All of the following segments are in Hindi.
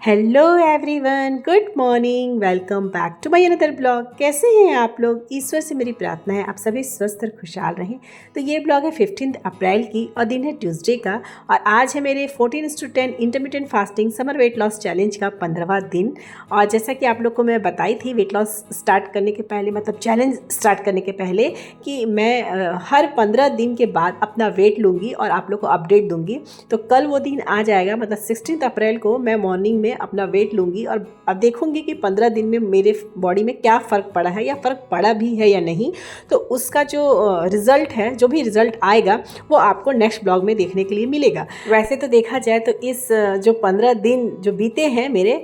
Hello everyone, good morning, welcome back to my another blog. कैसे हैं आप लोग? ईश्वर से मेरी प्रार्थना है आप सभी स्वस्थ और खुशहाल रहें। तो ये ब्लॉग है 15 अप्रैल की और दिन है ट्यूसडे का, और आज है मेरे 14:10 intermittent fasting summer weight loss challenge का 15वां दिन। और जैसा कि आप लोग को मैं बताई थी वेट लॉस स्टार्ट करने के पहले, मतलब चैलेंज स्टार्ट करने के पहले, कि मैं हर 15 दिन के बाद अपना वेट लूँगी और आप लोग को अपडेट दूँगी। तो कल वो दिन आ जाएगा, मतलब 16 अप्रैल को मैं मॉर्निंग में अपना वेट लूँगी और अब देखूँगी कि 15 दिन में मेरे बॉडी में क्या फ़र्क पड़ा है या फ़र्क पड़ा भी है या नहीं। तो उसका जो रिज़ल्ट है, जो भी रिज़ल्ट आएगा वो आपको नेक्स्ट ब्लॉग में देखने के लिए मिलेगा। वैसे तो देखा जाए तो इस जो 15 दिन जो बीते हैं मेरे,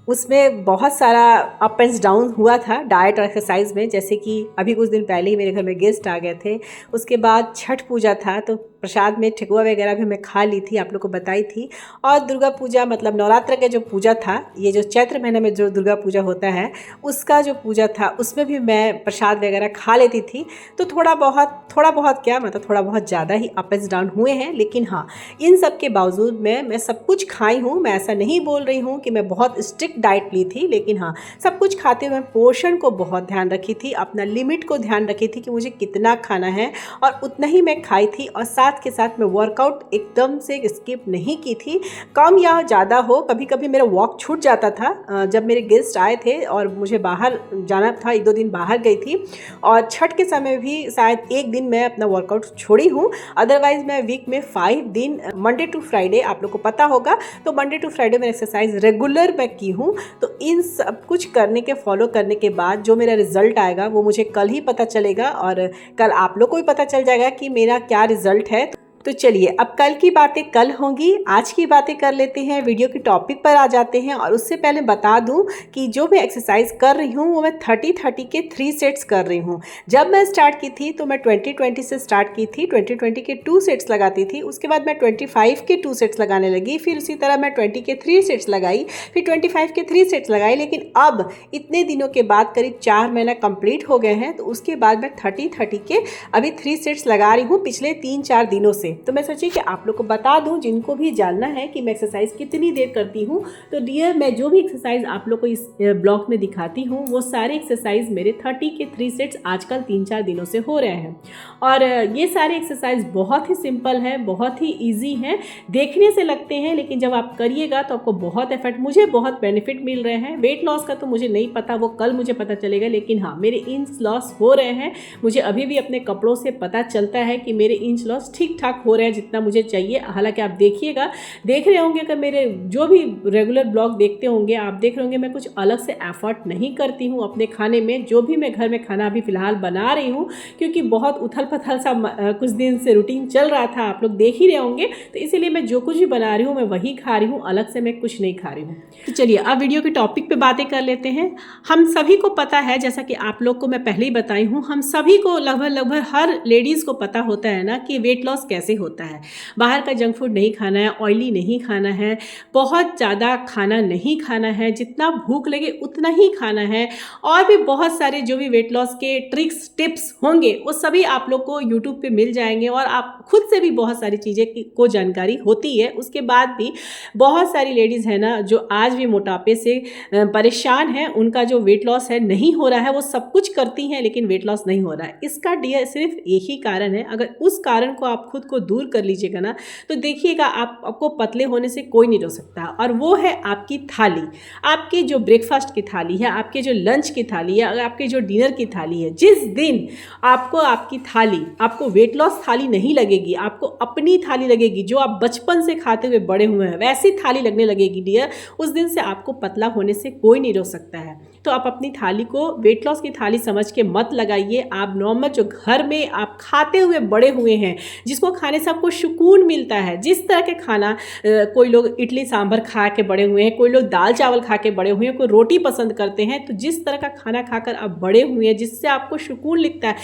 उसमें बहुत सारा अप एंड डाउन हुआ था डाइट और एक्सरसाइज में। जैसे कि अभी कुछ दिन पहले ही मेरे घर में गेस्ट आ गए थे, उसके बाद छठ पूजा था तो प्रसाद में ठेकुआ वगैरह भी मैं खा ली थी, आप लोग को बताई थी। और दुर्गा पूजा, मतलब नवरात्र का जो पूजा था, ये जो चैत्र महीने में जो दुर्गा पूजा होता है उसका जो पूजा था, उसमें भी मैं प्रसाद वगैरह खा लेती थी। तो थोड़ा बहुत क्या, मतलब थोड़ा बहुत ज़्यादा ही अप एंड डाउन हुए हैं। लेकिन हाँ, इन सब के बावजूद मैं सब कुछ खाई हूँ। मैं ऐसा नहीं बोल रही हूँ कि मैं बहुत स्ट्रिक्ट डाइट ली थी, लेकिन हाँ, सब कुछ खाते हुए पोर्शन को बहुत ध्यान रखी थी, अपना लिमिट को ध्यान रखी थी कि मुझे कितना खाना है, और उतना ही मैं खाई थी। और साथ के साथ मैं वर्कआउट एकदम से स्किप नहीं की थी। कम या ज़्यादा हो, कभी कभी मेरा वॉक छूट जाता था। जब मेरे गेस्ट आए थे और मुझे बाहर जाना था, 1-2 दिन बाहर गई थी, और छठ के समय भी शायद 1 दिन मैं अपना वर्कआउट छोड़ी हूँ। अदरवाइज मैं वीक में 5 दिन, मंडे टू फ्राइडे, आप लोग को पता होगा, तो मंडे टू फ्राइडे में एक्सरसाइज रेगुलर मैं की हूँ। तो इन सब कुछ करने के, फॉलो करने के बाद जो मेरा रिजल्ट आएगा वो मुझे कल ही पता चलेगा, और कल आप लोग को भी पता चल जाएगा कि मेरा क्या रिजल्ट है। तो चलिए, अब कल की बातें कल होंगी, आज की बातें कर लेते हैं। वीडियो के टॉपिक पर आ जाते हैं। और उससे पहले बता दूं कि जो मैं एक्सरसाइज कर रही हूं वो मैं 30-30 के 3 सेट्स कर रही हूं। जब मैं स्टार्ट की थी तो मैं 20-20 से स्टार्ट की थी, 20-20 के 2 सेट्स लगाती थी। उसके बाद मैं 25 के 2 सेट्स लगाने लगी, फिर उसी तरह मैं 20 के 3 सेट्स लगाई, फिर 25 के 3 सेट्स लगाई। लेकिन अब इतने दिनों के बाद, करीब 4 महीना कंप्लीट हो गए हैं, तो उसके बाद मैं 30-30 के अभी 3 सेट्स लगा रही हूँ पिछले 3-4 दिनों से। तो मैं सोची कि आप लोग को बता दूं, जिनको भी जानना है कि मैं एक्सरसाइज कितनी देर करती हूं। तो डियर, मैं जो भी एक्सरसाइज आप लोग को इस ब्लॉग में दिखाती हूं वो सारे एक्सरसाइज मेरे 30 के 3 सेट्स आजकल 3-4 दिनों से हो रहे हैं। और ये सारे एक्सरसाइज बहुत ही सिंपल है, बहुत ही ईजी हैं, देखने से लगते हैं, लेकिन जब आप करिएगा तो आपको बहुत एफर्ट, मुझे बहुत बेनिफिट मिल रहे हैं। वेट लॉस का तो मुझे नहीं पता, वो कल मुझे पता चलेगा, लेकिन हाँ, मेरे इंच लॉस हो रहे हैं। मुझे अभी भी अपने कपड़ों से पता चलता है कि मेरे इंच लॉस ठीक ठाक हो रहे हैं, जितना मुझे चाहिए। हालांकि आप देखिएगा, देख रहे होंगे कि मेरे जो भी रेगुलर ब्लॉग देखते होंगे, आप देख रहे होंगे मैं कुछ अलग से एफर्ट नहीं करती हूँ अपने खाने में। जो भी मैं घर में खाना अभी फ़िलहाल बना रही हूँ, क्योंकि बहुत उथल पथल सा कुछ दिन से रूटीन चल रहा था, आप लोग देख ही रहे होंगे, तो इसीलिए मैं जो कुछ भी बना रही हूँ मैं वही खा रही हूँ, अलग से मैं कुछ नहीं खा रही हूँ। तो चलिए, अब वीडियो के टॉपिक पे बातें कर लेते हैं। हम सभी को पता है, जैसा कि आप लोग को मैं पहले ही बताई हूँ, हम सभी को लगभग हर लेडीज़ को पता होता है ना कि वेट लॉस कैसे होता है। बाहर का जंक फूड नहीं खाना है, ऑयली नहीं खाना है, बहुत ज़्यादा खाना नहीं खाना है, जितना भूख लगे उतना ही खाना है। और भी बहुत सारे जो भी वेट लॉस के ट्रिक्स, टिप्स होंगे, वो सभी आप लोग को यूट्यूब पे मिल जाएंगे, और आप खुद से भी बहुत सारी चीज़ें को जानकारी होती है। उसके बाद भी बहुत सारी लेडीज़ है ना जो आज भी मोटापे से परेशान हैं, उनका जो वेट लॉस है नहीं हो रहा है, वो सब कुछ करती हैं लेकिन वेट लॉस नहीं हो रहा है। इसका सिर्फ एक ही कारण है। अगर उस कारण को आप खुद को दूर कर लीजिएगा ना, तो देखिएगा आपको पतले होने से कोई नहीं रोक सकता। और वो है आपकी थाली, आपकी जो ब्रेकफास्ट की थाली है, आपके जो लंच की थाली है, आपके जो डिनर की थाली है। जिस दिन आपको आपकी थाली, आपको वेट लॉस थाली नहीं लगेगी, आपको अपनी थाली लगेगी जो आप बचपन से खाते हुए बड़े हुए हैं, वैसी थाली लगने लगेगी डियर, उस दिन से आपको पतला होने से कोई नहीं रोक सकता है। तो आप अपनी थाली को वेट लॉस की थाली समझ के मत लगाइए। आप नॉर्मल जो घर में आप खाते हुए बड़े हुए हैं, जिसको खाने से आपको सुकून मिलता है, जिस तरह के खाना, कोई लोग इडली सांभर खा के बड़े हुए हैं, कोई लोग दाल चावल खा के बड़े हुए हैं, कोई रोटी पसंद करते हैं, तो जिस तरह का खाना खाकर आप बड़े हुए हैं, जिससे आपको सुकून लिखता है,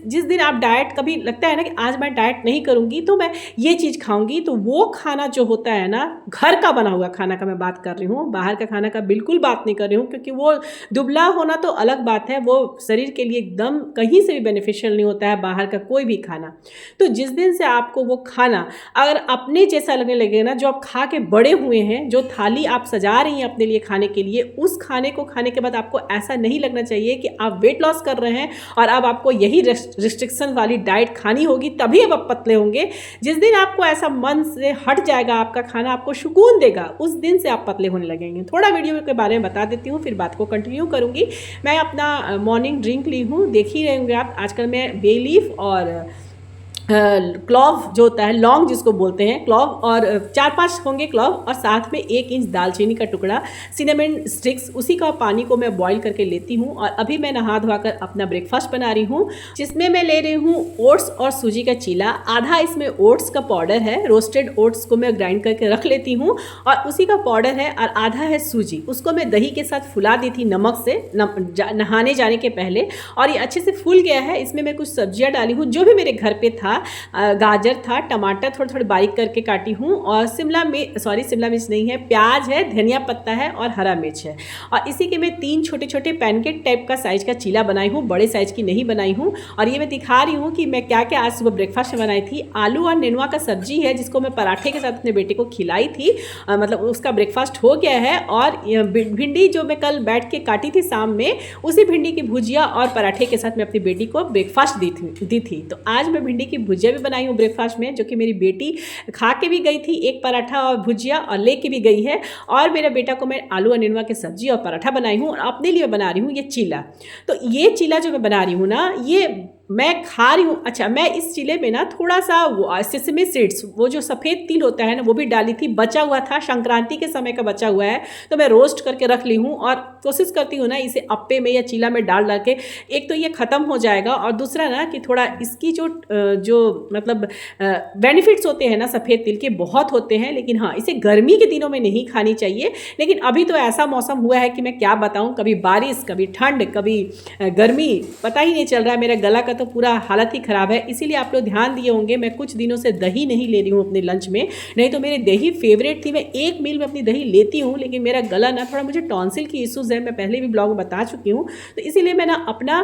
जिस दिन आप डाइट, कभी लगता है ना कि आज मैं डाइट नहीं करूँगी तो मैं ये चीज़ खाऊंगी, तो वो खाना जो होता है ना, घर का बना हुआ खाना का मैं बात कर रही हूँ, बाहर का खाना का बिल्कुल बात नहीं कर रही हूँ, क्योंकि वो दुबला होना तो अलग बात है, वो शरीर के लिए एकदम कहीं से भी बेनिफिशियल नहीं होता है बाहर का कोई भी खाना। तो जिस दिन से आपको वो खाना अगर अपने जैसा लगने लगेगा ना, जो आप खा के बड़े हुए हैं, जो थाली आप सजा रही हैं अपने लिए खाने के लिए, उस खाने को खाने के बाद आपको ऐसा नहीं लगना चाहिए कि आप वेट लॉस कर रहे हैं और अब आपको यही रिस्ट्रिक्शन वाली डाइट खानी होगी तभी अब आप पतले होंगे। जिस दिन आपको ऐसा मन से हट जाएगा, आपका खाना आपको सुकून देगा, उस दिन से आप पतले होने लगेंगे। थोड़ा वीडियो के बारे में बता देती हूँ, फिर बात को कंटिन्यू करूँगी। मैं अपना मॉर्निंग ड्रिंक ली हूँ, देख ही रहे होंगे आप, आजकल मैं बे लीफ और क्लॉव जो होता है, लौंग जिसको बोलते हैं, क्लॉव और 4-5 होंगे क्लॉव, और साथ में 1 इंच दालचीनी का टुकड़ा, सिनेमन स्टिक्स, उसी का पानी को मैं बॉईल करके लेती हूँ। और अभी मैं नहा धोकर अपना ब्रेकफास्ट बना रही हूँ, जिसमें मैं ले रही हूँ ओट्स और सूजी का चीला। आधा इसमें ओट्स का पाउडर है, रोस्टेड ओट्स को मैं ग्राइंड करके रख लेती हूँ, और उसी का पाउडर है, और आधा है सूजी। उसको मैं दही के साथ फुला दी थी नमक से नहाने जाने के पहले, और ये अच्छे से फूल गया है। इसमें मैं कुछ सब्जियाँ डाली हूँ जो भी मेरे घर पे था। गाजर था, टमाटर थोड़े थोड़े बारीक करके काटी हूँ, और शिमला मिर्च नहीं है, प्याज है, धनिया पत्ता है और हरा मिर्च है। और इसी के मैं 3 छोटे छोटे पैनकेक टाइप का साइज का चीला बनाई हूँ, बड़े साइज की नहीं बनाई हूँ। और ये मैं दिखा रही हूँ कि मैं क्या क्या आज सुबह ब्रेकफास्ट में बनाई थी। आलू और नेनुआ का सब्जी है, जिसको मैं पराठे के साथ अपने बेटे को खिलाई थी, मतलब उसका ब्रेकफास्ट हो गया है। और भिंडी जो मैं कल बैठ के काटी थी शाम में, उसी भिंडी की भुजिया और पराठे के साथ मैं अपनी बेटी को ब्रेकफास्ट दी थी। तो आज मैं भिंडी की भुजिया भी बनाई हूँ ब्रेकफास्ट में, जो कि मेरी बेटी खा के भी गई थी, एक पराठा और भुजिया, और लेके भी गई है। और मेरे बेटा को मैं आलू और नेनुआ की सब्जी और पराठा बनाई हूँ, और अपने लिए बना रही हूँ ये चीला। तो ये चीला जो मैं बना रही हूँ ना, ये मैं खा रही हूँ। अच्छा, मैं इस चीले में ना थोड़ा सा सेसमी सीड्स, वो जो सफ़ेद तिल होता है ना, वो भी डाली थी, बचा हुआ था, संक्रांति के समय का बचा हुआ है, तो मैं रोस्ट करके रख ली हूँ। और कोशिश करती हूँ ना इसे अप्पे में या चीला में डाल के, एक तो ये ख़त्म हो जाएगा, और दूसरा ना कि थोड़ा इसकी जो मतलब बेनिफिट्स होते हैं ना सफ़ेद तिल के, बहुत होते हैं। लेकिन हाँ, इसे गर्मी के दिनों में नहीं खानी चाहिए। लेकिन अभी तो ऐसा मौसम हुआ है कि मैं क्या बताऊँ, कभी बारिश, कभी ठंड, कभी गर्मी, पता ही नहीं चल रहा है। मेरा गला का तो पूरा हालत ही ख़राब है। इसीलिए आप लोग ध्यान दिए होंगे, मैं कुछ दिनों से दही नहीं ले रही हूँ अपने लंच में। नहीं तो मेरी दही फेवरेट थी, मैं एक मील में अपनी दही लेती हूँ। लेकिन मेरा गला ना थोड़ा, मुझे टॉन्सिल की इश्यूज़ है, मैं पहले भी ब्लॉग में बता चुकी हूँ। तो इसीलिए मैं ना अपना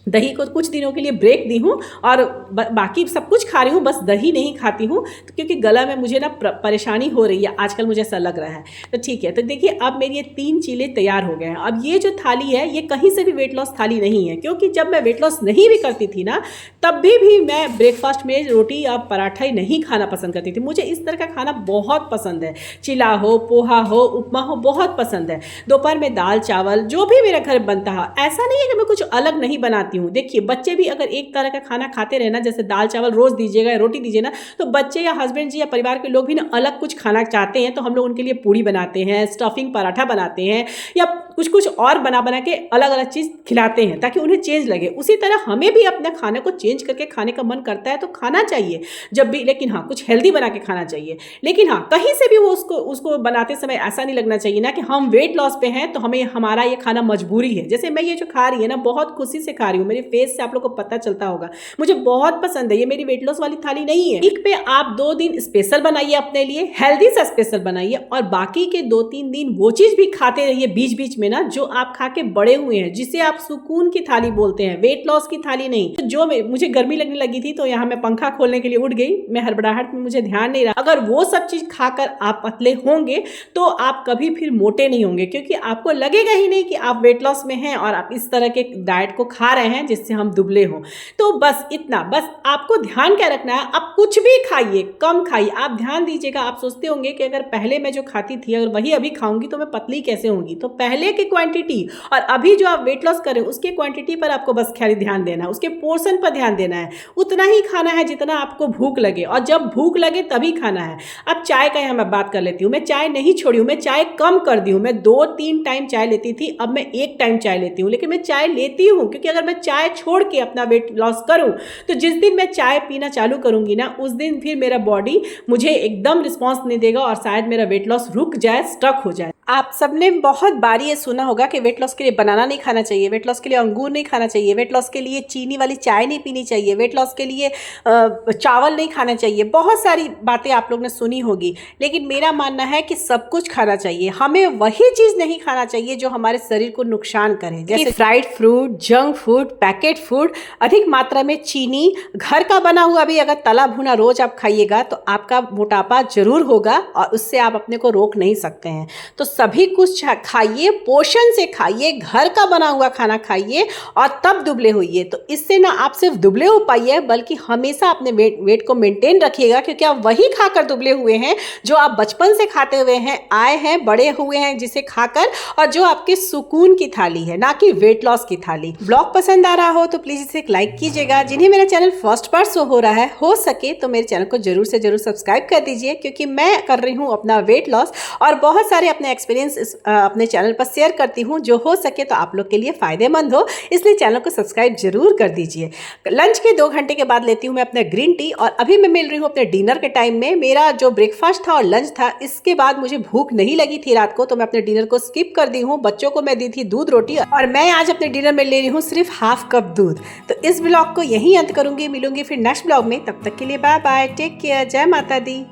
दही को कुछ दिनों के लिए ब्रेक दी हूँ, और बाकी सब कुछ खा रही हूँ, बस दही नहीं खाती हूँ, तो क्योंकि गला में मुझे ना परेशानी हो रही है आजकल, मुझे ऐसा लग रहा है। तो ठीक है, तो देखिए अब मेरी ये 3 चीले तैयार हो गए हैं। अब ये जो थाली है, ये कहीं से भी वेट लॉस थाली नहीं है, क्योंकि जब मैं वेट लॉस नहीं भी करती थी ना, तब भी मैं ब्रेकफास्ट में रोटी या पराठा ही नहीं खाना पसंद करती थी। मुझे इस तरह का खाना बहुत पसंद है, चिला हो, पोहा हो, उपमा हो, बहुत पसंद है। दोपहर में दाल चावल जो भी मेरे घर बनता है, ऐसा नहीं है कि मैं कुछ अलग नहीं बनाती हूँ। देखिए, बच्चे भी अगर एक तरह का खाना खाते रहे ना, जैसे दाल चावल रोज दीजिएगा या रोटी दीजिए ना, तो बच्चे या हस्बैंड जी या परिवार के लोग भी ना अलग कुछ खाना चाहते हैं। तो हम लोग उनके लिए पूड़ी बनाते हैं, स्टफिंग पराठा बनाते हैं, या कुछ और बना के अलग अलग चीज़ खिलाते हैं, ताकि उन्हें चेंज लगे। उसी तरह हमें भी अपने खाने को चेंज करके खाने का मन करता है, तो खाना चाहिए जब भी, लेकिन हाँ, कुछ हेल्दी बना के खाना चाहिए। लेकिन हाँ, कहीं से भी वो उसको बनाते समय ऐसा नहीं लगना चाहिए ना कि हम वेट लॉस पे हैं तो हमें हमारा ये खाना मजबूरी है। जैसे मैं ये जो खा रही है ना, बहुत खुशी से खा रही हूँ, मेरे फेस से आप लोग को पता चलता होगा, मुझे बहुत पसंद है। ये मेरी वेट लॉस वाली थाली नहीं है। वीक पे आप 2 दिन स्पेशल बनाइए अपने लिए, हेल्दी सा स्पेशल बनाइए, और बाकी के 2-3 दिन वो चीज़ भी खाते रहिए बीच बीच में ना, जो आप खा के बड़े हुए हैं, जिसे आप सुकून की थाली बोलते हैं, वेट लॉस की थाली नहीं। तो जो मुझे गर्मी लगने लगी थी, तो यहाँ मैं पंखा खोलने के लिए उठ गई, मैं हड़बड़ाहट में, मुझे ध्यान नहीं रहा। अगर वो सब चीज़ खाकर आप पतले होंगे तो आप कभी फिर मोटे नहीं होंगे, क्योंकि आपको लगेगा ही नहीं कि आप वेट लॉस में हैं और आप इस तरह के डाइट को खा रहे हैं जिससे हम दुबले हों। तो बस इतना, बस आपको ध्यान क्या रखना है, आप कुछ भी खाइए, कम खाइए। आप ध्यान दीजिएगा, आप सोचते होंगे कि अगर पहले मैं जो खाती थी अगर वही अभी खाऊंगी तो मैं पतली कैसे होंगी। तो पहले की क्वांटिटी और अभी जो आप वेट लॉस करें उसके क्वांटिटी पर आपको बस खाली ध्यान देना है, उसके पोर्शन पर ध्यान देना है। उतना ही खाना है जितना आपको भूख लगे, और जब भूख लगे तभी खाना है। अब चाय का यहाँ मैं बात कर लेती हूँ। मैं चाय नहीं छोड़ी हूँ, मैं चाय कम कर दी हूँ। मैं 2-3 टाइम चाय लेती थी, अब मैं 1 टाइम चाय लेती हूँ। लेकिन मैं चाय लेती हूँ क्योंकि अगर मैं चाय छोड़ के अपना वेट लॉस करूँ तो जिस दिन मैं चाय पीना चालू करूँगी ना, उस दिन फिर मेरा बॉडी मुझे एकदम रिस्पॉन्स नहीं देगा और शायद मेरा वेट लॉस रुक जाए, स्टक हो जाए। आप सबने बहुत बार ये सुना होगा कि वेट लॉस के लिए बनाना नहीं खाना चाहिए, वेट लॉस के लिए अंगूर नहीं खाना चाहिए, वेट लॉस के लिए चीनी वाली चाय नहीं पीनी चाहिए, वेट लॉस के लिए चावल नहीं खाना चाहिए। बहुत सारी बातें आप लोग ने सुनी होगी, लेकिन मेरा मानना है कि सब कुछ खाना चाहिए। हमें वही चीज़ नहीं खाना चाहिए जो हमारे शरीर को नुकसान करे, जैसे fried fruit, junk food, packet food, अधिक मात्रा में चीनी। घर का बना हुआ भी अगर तला भुना रोज आप खाइएगा तो आपका मोटापा जरूर होगा और उससे आप अपने को रोक नहीं सकते हैं। तो सभी कुछ खाइए, पोषण से खाइए, घर का बना हुआ खाना खाइए और तब दुबले होइए। तो इससे ना आप सिर्फ दुबले हो पाइए बल्कि हमेशा अपने वेट को मेंटेन रखिएगा, क्योंकि आप वही खाकर दुबले हुए हैं जो आप बचपन से खाते हुए हैं, आए हैं, बड़े हुए हैं जिसे खाकर, और जो आपके सुकून की थाली है, ना कि वेट लॉस की थाली। ब्लॉग पसंद आ रहा हो तो प्लीज इसे एक लाइक कीजिएगा। जिन्हें मेरा चैनल फर्स्ट बार शो हो रहा है, हो सके तो मेरे चैनल को जरूर से जरूर सब्सक्राइब कर दीजिए, क्योंकि मैं कर रही हूँ अपना वेट लॉस और बहुत सारे अपने एक्सपीरियंस अपने चैनल पर शेयर करती हूँ, जो हो सके तो आप लोग के लिए फायदेमंद हो, इसलिए चैनल को सब्सक्राइब जरूर कर दीजिए। लंच के 2 घंटे के बाद लेती हूँ मैं अपना ग्रीन टी, और अभी मैं मिल रही हूँ अपने डिनर के टाइम में। मेरा जो ब्रेकफास्ट था और लंच था, इसके बाद मुझे भूख नहीं लगी थी रात को, तो मैं अपने डिनर को स्किप कर दी हूँ। बच्चों को मैं दी थी दूध रोटी, और मैं आज अपने डिनर में ले रही हूँ सिर्फ हाफ कप दूध। तो इस ब्लॉग को यहीं अंत करूंगी, मिलूंगी फिर नेक्स्ट ब्लॉग में। तब तक के लिए बाय बाय, टेक केयर, जय माता दी।